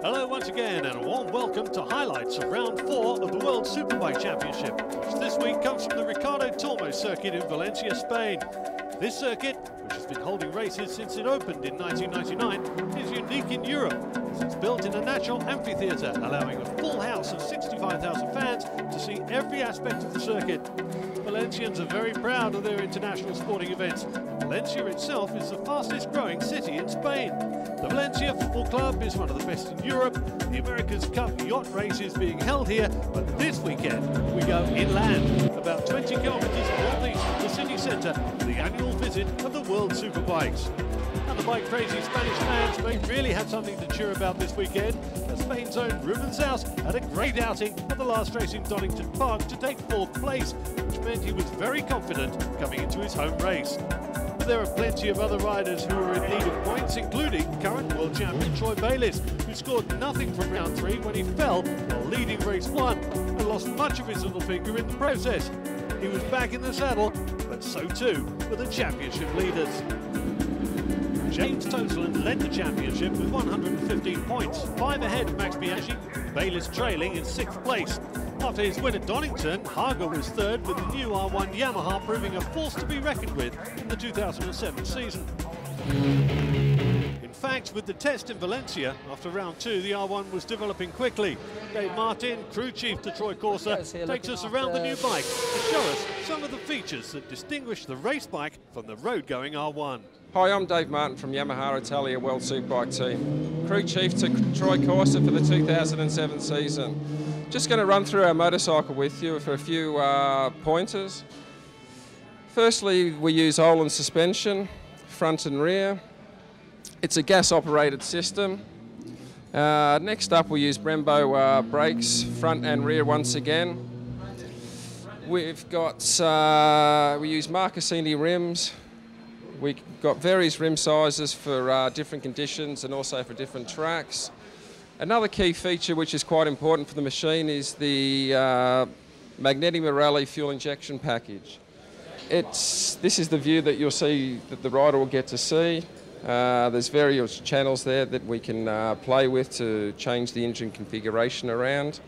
Hello once again and a warm welcome to highlights of round 4 of the World Superbike Championship, which this week comes from the Ricardo Tormo circuit in Valencia, Spain. This circuit, which has been holding races since it opened in 1999, is unique in Europe, as it's built in a natural amphitheatre, allowing a full house of 65,000 fans to see every aspect of the circuit. Valencians are very proud of their international sporting events. Valencia itself is the fastest growing city in Spain. The Valencia Football Club is one of the best in Europe. The America's Cup yacht race is being held here, but this weekend we go inland, about 20 kilometres northeast of the city centre, for the annual visit of the World Superbikes. And the bike-crazy Spanish fans may really have something to cheer about this weekend, as Spain's own Rubens had a great outing at the last race in Donington Park to take 4th place, which meant he was very confident coming into his home race. But there are plenty of other riders who are in need of points, including current world champion Troy Bayliss, who scored nothing from round 3 when he fell while leading race 1 and lost much of his little finger in the process. He was back in the saddle, but so too were the championship leaders. James Toseland led the championship with 115 points, 5 ahead of Max Biaggi, Bayliss trailing in 6th place. After his win at Donington, Haga was 3rd, with the new R1 Yamaha proving a force to be reckoned with in the 2007 season. In fact, with the test in Valencia, after round 2, the R1 was developing quickly. Dave Martin, crew chief to Troy Corsa, takes us around the new bike to show us some of the features that distinguish the race bike from the road-going R1. Hi, I'm Dave Martin from Yamaha Italia World Superbike team. Crew chief to Troy Corsa for the 2007 season. Just going to run through our motorcycle with you for a few pointers. Firstly, we use Öhlins suspension, front and rear. It's a gas-operated system. Next up, we use Brembo brakes, front and rear once again. We've got, we use Marcassini rims. We've got various rim sizes for different conditions and also for different tracks. Another key feature which is quite important for the machine is the Magneti Marelli fuel injection package. This is the view that you'll see that the rider will get to see. There's various channels there that we can play with to change the engine configuration around.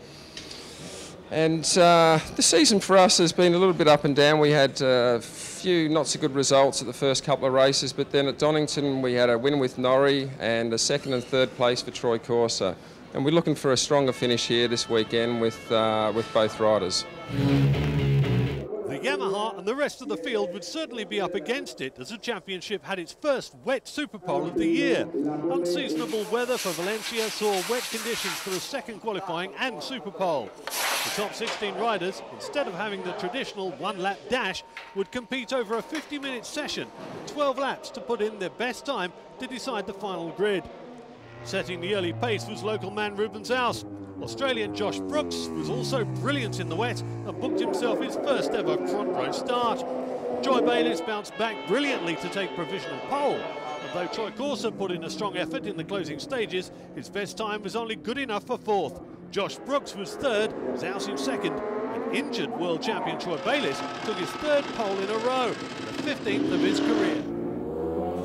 And the season for us has been a little bit up and down. We had a few not so good results at the first couple of races, but then at Donington we had a win with Norrie and a 2nd and 3rd place for Troy Corsa. And we're looking for a stronger finish here this weekend with both riders. The Yamaha and the rest of the field would certainly be up against it, as the championship had its first wet Superpole of the year. Unseasonable weather for Valencia saw wet conditions for the 2nd qualifying and Superpole. The top 16 riders, instead of having the traditional 1-lap dash, would compete over a 50-minute session, 12 laps to put in their best time to decide the final grid. Setting the early pace was local man Rubens. Australian Josh Brooks was also brilliant in the wet and booked himself his first ever front row start. Troy Bayliss bounced back brilliantly to take provisional pole. Although Troy Corsa put in a strong effort in the closing stages, his best time was only good enough for 4th. Josh Brooks was 3rd, Zaus in 2nd, and injured world champion Troy Bayliss took his 3rd pole in a row, the 15th of his career.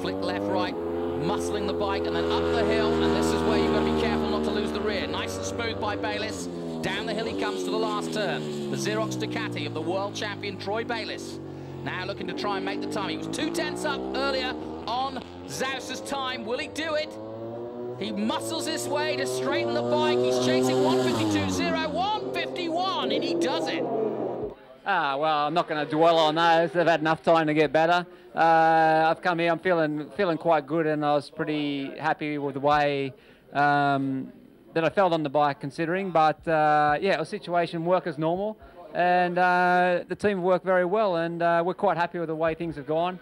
Flick left, right, muscling the bike and then up the hill, and this is where you've got to be careful not to lose the rear. Nice and smooth by Bayliss. Down the hill he comes to the last turn. The Xerox Ducati of the world champion Troy Bayliss. Now looking to try and make the time. He was 2/10 up earlier on Zaus's time. Will he do it? He muscles his way to straighten the bike. He's chasing 152.0, 151, and he does it. Well, I'm not going to dwell on those. They've had enough time to get better. I've come here, I'm feeling quite good, and I was pretty happy with the way that I felt on the bike, considering. But yeah, our situation work as normal, and the team worked very well, and we're quite happy with the way things have gone.